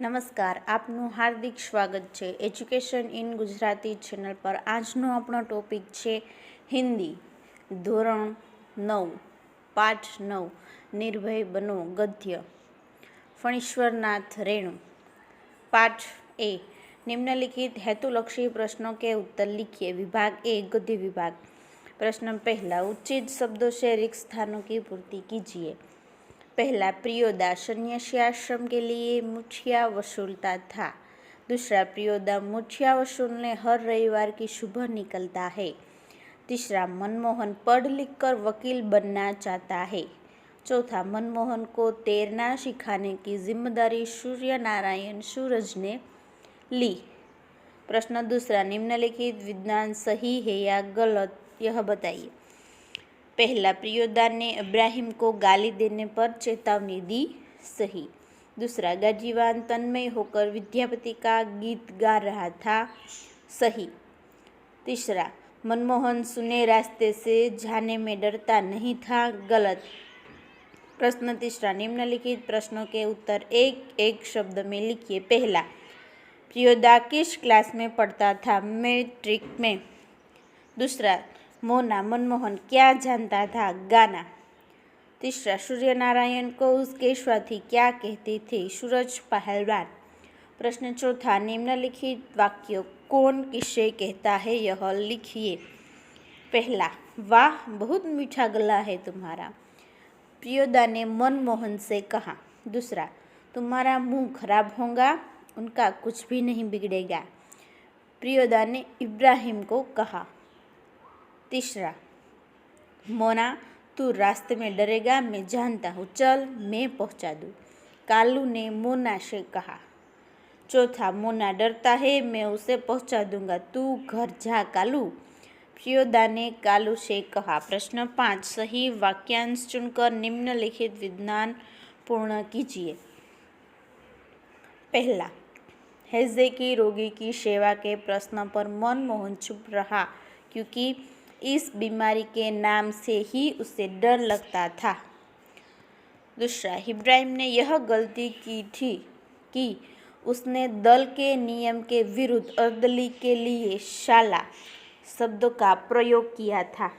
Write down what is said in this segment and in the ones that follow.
નમસ્કાર, આપનું હાર્દિક સ્વાગત છે એજ્યુકેશન ઇન ગુજરાતી ચેનલ પર। આજનો આપણો ટોપિક છે હિન્દી, ધોરણ 9, પાઠ 9, નિર્ભય બનો ગદ્ય। ફણીશ્વરનાથ રેણુ। पाठ ए, निम्नलिखित हेतुलक्षी प्रश्नों के उत्तर लिखिए। विभाग ए, गद्य विभाग। प्रश्न पहला, उचित शब्दों से रिक्त स्थानों की पूर्ति कीजिए। पहला, प्रियोदा सन्यासी आश्रम के लिए मुठिया वसूलता था। दूसरा, प्रियोदा मुठिया वसूलने हर रविवार की सुबह निकलता है। तीसरा, मनमोहन पढ़ लिख कर वकील बनना चाहता है। चौथा, मनमोहन को तैरना सिखाने की जिम्मेदारी सूर्य नारायण सूरज ने ली। प्रश्न दूसरा, निम्नलिखित विधान सही है या गलत, यह बताइए। पहला, प्रियोदा ने इब्राहिम को गाली देने पर चेतावनी दी। सही। दूसरा, गाजीवान तन्मय होकर विद्यापति का गीत गा रहा था। सही। तीसरा, मनमोहन सुने रास्ते से जाने में डरता नहीं था। गलत। प्रश्न तीसरा, निम्नलिखित प्रश्नों के उत्तर एक एक शब्द में लिखिए। पहला, प्रियोदा किस क्लास में पढ़ता था? मैट्रिक में। दूसरा, मोना मनमोहन क्या जानता था? गाना। तीसरा, सूर्य नारायण को उसके साथी क्या कहते थे? सूरज पहलवान। प्रश्न चौथा, निम्नलिखित वाक्य कौन किससे कहता है, यह लिखिए। पहला, वाह बहुत मीठा गला है तुम्हारा, प्रियोदा ने मनमोहन से कहा। दूसरा, तुम्हारा मुंह खराब होगा, उनका कुछ भी नहीं बिगड़ेगा, प्रियोदा ने इब्राहिम को कहा। तीसरा, मोना तू रास्ते में डरेगा, मैं जानता हूँ, चल मैं पहुँचा दूँ, कालू ने मोना से कहा। चौथा, मोना डरता है, मैं उसे पहुँचा दूंगा, तू घर जा कालू, प्रियोदा ने कालू से कहा। प्रश्न 5, सही वाक्यांश चुनकर निम्नलिखित विधान पूर्ण कीजिए। पहला, हैजे की रोगी की सेवा के प्रश्न पर मनमोहन चुप रहा क्योंकि इस बीमारी के नाम से ही उसे डर लगता था। दूसरा, इब्राहिम ने यह गलती की थी कि उसने दल के नियम के विरुद्ध अर्दली के लिए शाला शब्द का प्रयोग किया था।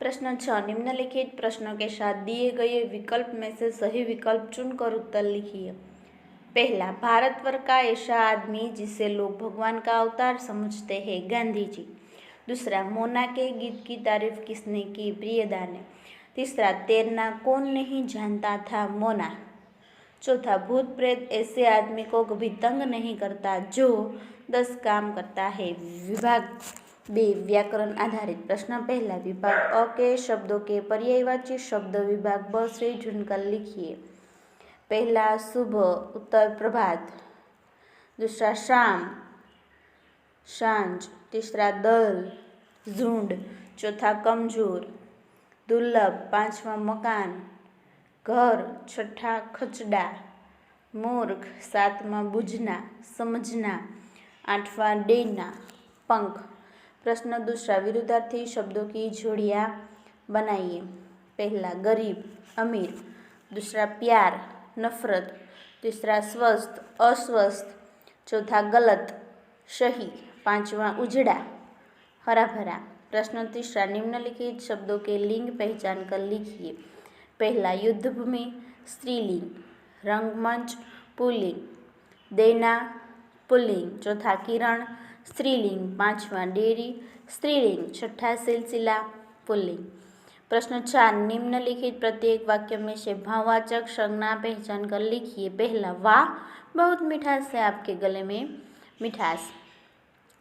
प्रश्न 6, निम्नलिखित प्रश्नों के साथ दिए गए विकल्प में से सही विकल्प चुनकर उत्तर लिखिए। पहला, भारतवर्ष का ऐसा आदमी जिसे लोग भगवान का अवतार समझते हैं, गांधी जी। दूसरा, मोना के गीत की तारीफ किसने की? प्रियोदा ने। तीसरा, तैरना कौन नहीं जानता था? मोना। चौथा, भूत प्रेत ऐसे आदमी को कभी तंग नहीं करता जो 10 काम करता है। विभाग बे, व्याकरण आधारित। प्रश्न पहला, विभाग अ के शब्दों के पर्यायवाची शब्द विभाग ब से ढूंढकर लिखिए। पहला, सुबह, उत्तर प्रभात। दूसरा, शाम, सांझ। तीसरा, दल, झुंड। चौथा, कमजोर, दुर्लभ। पांचवा, मकान, घर। छठा, खचड़ा, मूर्ख। सातवां, बुझना, समझना। आठवां, डेना, पंख। प्रश्न दूसरा, विरुद्धार्थी शब्दों की जोड़ियां बनाइए। पहला, गरीब, अमीर। दूसरा, प्यार, नफरत। तीसरा, स्वस्थ, अस्वस्थ। चौथा, गलत, सही। पांचवा, उजड़ा, हरा भरा। प्रश्न तीसरा, निम्नलिखित शब्दों के लिंग पहचान कर लिखिए। पहला, युद्धभूमि, स्त्रीलिंग। रंगमंच, पुल्लिंग। देना, पुल्लिंग। चौथा, किरण, स्त्रीलिंग। पांचवा, डेयरी, स्त्रीलिंग। छठा, सिलसिला, पुल्लिंग। प्रश्न 4, निम्नलिखित प्रत्येक वाक्य में से भाववाचक संज्ञा पहचान कर लिखिए। पहला, वाह बहुत मिठास है आपके गले में, मिठास।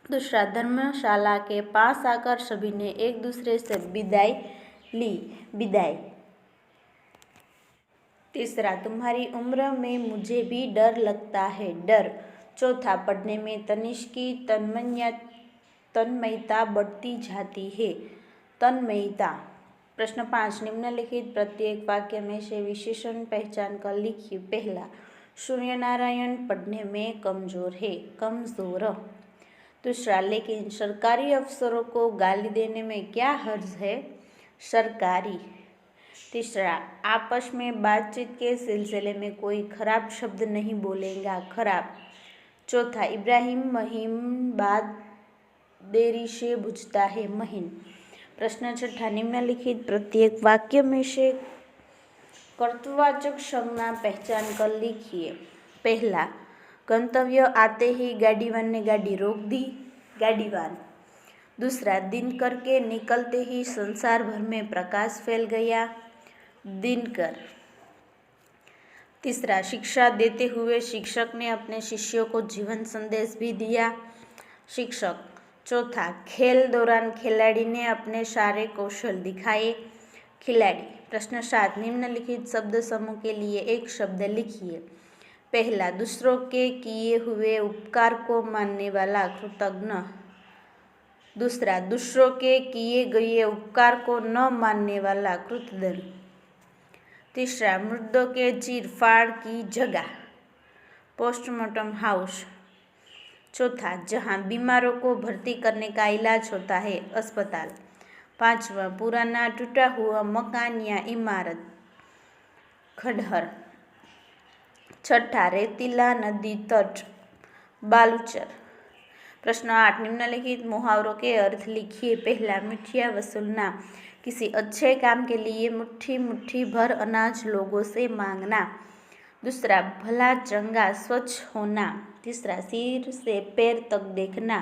दूसरा, धर्मशाला के पास आकर सभी ने एक दूसरे से विदाई ली, विदाई। तीसरा, तुम्हारी उम्र में मुझे भी डर लगता है, डर। चौथा, पढ़ने में तनिष्क की तन्मयता बढ़ती जाती है, तन्मयता। प्रश्न 5, निम्नलिखित प्रत्येक वाक्य में से विशेषण पहचान कर लिखिए। पहला, सूर्य नारायण पढ़ने में कमजोर है, कमजोर। दूसरा, लेकिन सरकारी अफसरों को गाली देने में क्या हर्ज है? सरकारी। तीसरा, आपस में बातचीत के सिलसिले में कोई खराब शब्द नहीं बोलेगा, खराब। चौथा, इब्राहिम महीन बात देरी से बुझता है, महीन। प्रश्न छठा, निम्नलिखित प्रत्येक वाक्य में से कर्तवाचक संज्ञा पहचान कर लिखिए। पहला, गंतव्य आते ही गाड़ीवान ने गाड़ी रोक दी, गाड़ीवान। दूसरा, दिन करके निकलते ही संसार भर में प्रकाश फैल गया, दिनकर। तीसरा, शिक्षा देते हुए शिक्षक ने अपने शिष्यों को जीवन संदेश भी दिया, शिक्षक। चौथा, खेल दौरान खिलाड़ी ने अपने सारे कौशल दिखाए, खिलाड़ी। प्रश्न 7, निम्नलिखित शब्द समूह के लिए एक शब्द लिखिए। पहला, दूसरों के किए हुए उपकार को मानने वाला, कृतज्ञ। दूसरा, दूसरों के किए गए उपकार को न मानने वाला, कृतघ्न। तीसरा, मृतों के चीर फाड़ की जगह, पोस्टमार्टम हाउस। चौथा, जहां बीमारों को भर्ती करने का इलाज होता है, अस्पताल। पांचवा, पुराना टूटा हुआ मकान या इमारत, खंडहर। छठा, रेतीला नदी तट, बालूचर। प्रश्न 8, निम्नलिखित मुहावरों के अर्थ लिखिए। पहला, मुठिया वसूलना, किसी अच्छे काम के लिए मुट्ठी मुट्ठी भर अनाज लोगों से मांगना। दूसरा, भला चंगा स्वच्छ होना। तीसरा, सिर से पैर तक देखना,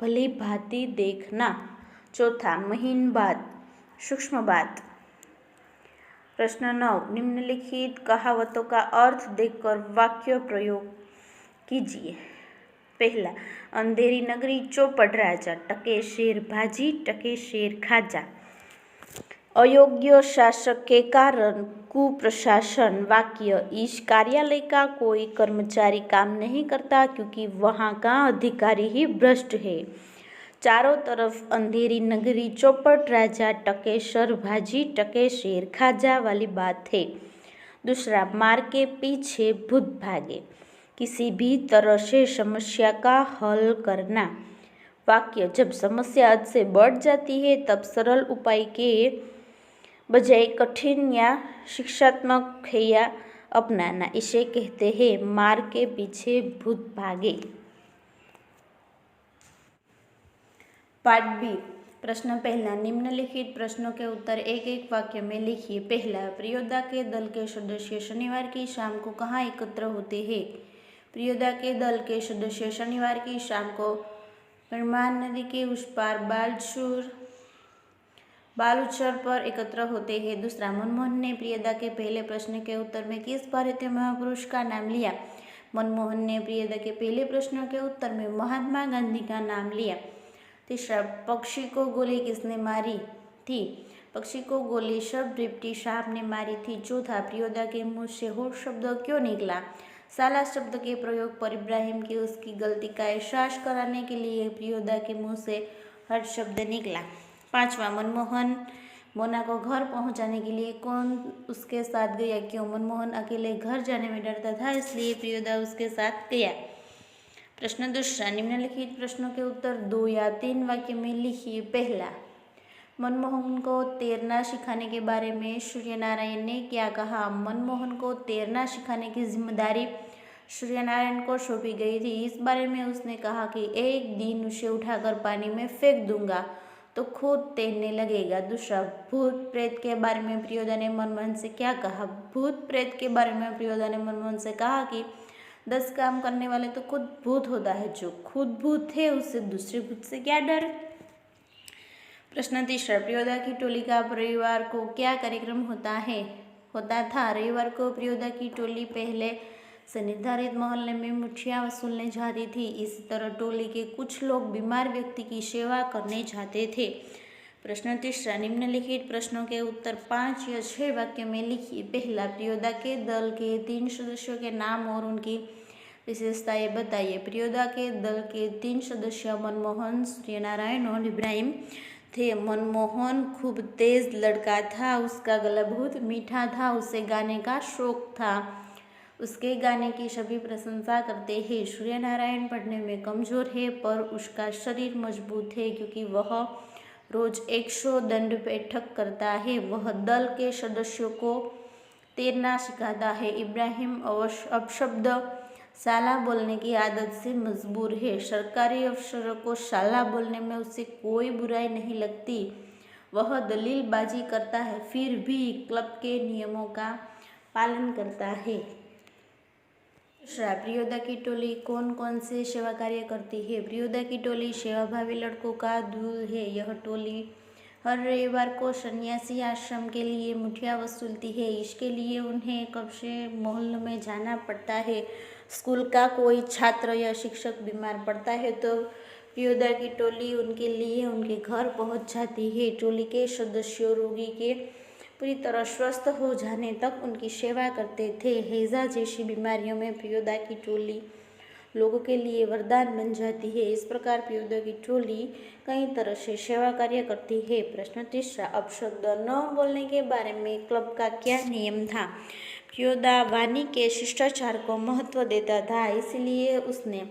भली भांति देखना। चौथा, महीन बात, सूक्ष्म बात। प्रश्न 9, निम्नलिखित कहावतों का अर्थ देकर वाक्य प्रयोग कीजिए। पहला, अंधेरी नगरी चौपड़ राजा, टके शेर भाजी, टके शेर खाजा। अयोग्य शासक के कारण कुप्रशासन, वाक्य। इस कार्यालय का कोई कर्मचारी काम नहीं करता क्योंकि वहाँ का अधिकारी ही भ्रष्ट है। चारों तरफ अंधेरी नगरी चौपड़ राजा, टके शेर भाजी, टके शेर खाजा वाली बात है। दूसरा, मार के पीछे भूत भागे, किसी भी तरह से समस्या का हल करना। वाक्य, जब समस्या हद से बढ़ जाती है तब सरल उपाय के बजाय कठिन या शिक्षात्मक हैया अपनाना, इसे कहते हैं मार के पीछे भूत भागे। पार्ट बी, प्रश्न पहला, निम्नलिखित प्रश्नों के उत्तर एक एक वाक्य में लिखिए। पहला, प्रियोदा के दल के सदस्य शनिवार की शाम को कहाँ एकत्र होते हैं? प्रियोदा के दल के सदस्य शनिवार की शाम को परमान नदी के उस पार बालूचर पर एकत्र होते हैं। दूसरा, मनमोहन ने प्रियोदा के पहले प्रश्न के उत्तर में किस भारतीय महापुरुष का नाम लिया? मनमोहन ने प्रियोदा के पहले प्रश्न के उत्तर में महात्मा गांधी का नाम लिया। तीसरा, पक्षी को गोली किसने मारी थी? पक्षी को गोली सब डिप्टी साहब ने मारी थी। चौथा, प्रियोदा के मुंह से होठ शब्द क्यों निकला? साला शब्द के प्रयोग पर इब्राहिम की उसकी गलती का एहसास कराने के लिए प्रियोदा के मुंह से हर शब्द निकला। पांचवा, मनमोहन मोना को घर पहुंचाने के लिए कौन उसके साथ गया? क्यों? मनमोहन अकेले घर जाने में डरता था, इसलिए प्रियोदा उसके साथ गया। प्रश्न दूसरा, निम्नलिखित प्रश्नों के उत्तर 2 या 3 वाक्य में लिखिए। पहला, मनमोहन को तैरना सिखाने के बारे में सूर्यनारायण ने क्या कहा? मनमोहन को तैरना सिखाने की जिम्मेदारी सूर्यनारायण को सौंपी गई थी। इस बारे में उसने कहा कि एक दिन उसे उठाकर पानी में फेंक दूंगा तो खुद तैरने लगेगा। दूसरा, भूत प्रेत के बारे में प्रियोदा ने मनमोहन से क्या कहा? भूत प्रेत के बारे में प्रियोदा ने मनमोहन से कहा कि 10 काम करने वाले तो खुद भूत होता है, जो खुद भूत है उससे दूसरे भूत से क्या डर? प्रश्न तीसरा, प्रियोदा की टोली का रविवार को क्या कार्यक्रम होता था? रविवार को प्रियोदा की टोली पहले से निर्धारित मोहल्ले में मुठिया वसूलने जाती थी। इसी तरह टोली के कुछ लोग बीमार व्यक्ति की सेवा करने जाते थे। प्रश्न तीसरा, निम्नलिखित प्रश्नों के उत्तर 5 या 6 वाक्य में लिखिए। पहला, प्रियोदा के दल के 3 सदस्यों के नाम और उनकी विशेषताएं बताइए। प्रियोदा के दल के 3 सदस्य मनमोहन, सूर्यनारायण और इब्राहिम थे। मनमोहन खूब तेज लड़का था, उसका गला बहुत मीठा था, उसे गाने का शौक था, उसके गाने की सभी प्रशंसा करते हैं। सूर्यनारायण पढ़ने में कमजोर है पर उसका शरीर मजबूत है क्योंकि वह रोज 100 दंड बैठक करता है। वह दल के सदस्यों को तैरना सिखाता है। इब्राहिम अपशब्द साला बोलने की आदत से मजबूर है। सरकारी अफसरों को साला बोलने में उसे कोई बुराई नहीं लगती। वह दलीलबाजी करता है, फिर भी क्लब के नियमों का पालन करता है। प्रियोदा की टोली कौन कौन से सेवा कार्य करती है? प्रियोदा की टोली सेवाभावी लड़कों का दल है। यह टोली हर रविवार को सन्यासी आश्रम के लिए मुठिया वसूलती है। इसके लिए उन्हें कब से मोहल्लों में जाना पड़ता है। स्कूल का कोई छात्र या शिक्षक बीमार पड़ता है तो प्रियोदा की टोली उनके लिए उनके घर पहुंच जाती है। टोली के सदस्य रोगी के पूरी तरह स्वस्थ हो जाने तक उनकी सेवा करते थे। हैजा जैसी बीमारियों में प्रियोदा की टोली लोगों के लिए वरदान बन जाती है। इस प्रकार प्रियोदा की टोली कई तरह से सेवा कार्य करती है। प्रश्न तीसरा, अपशब्द न बोलने के बारे में क्लब का क्या नियम था? प्रियोदा वाणी के शिष्टाचार को महत्व देता था, इसलिए उसने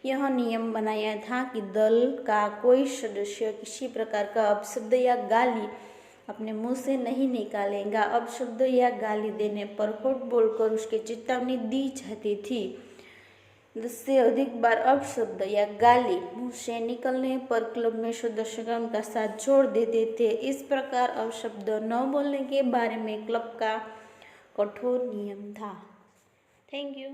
यह नियम बनाया था कि दल का कोई सदस्य किसी प्रकार का अपशब्द या गाली अपने मुंह से नहीं निकालेगा। अपशब्द या गाली देने पर होठ बोलकर उसकी चेतावनी दी जाती थी। 10 से अधिक बार अपशब्द या गाली मुंह से निकलने पर क्लब में सदस्य उनका साथ छोड़ देते थे। इस प्रकार अपशब्द न बोलने के बारे में क्लब का कठोर नियम था। Thank you.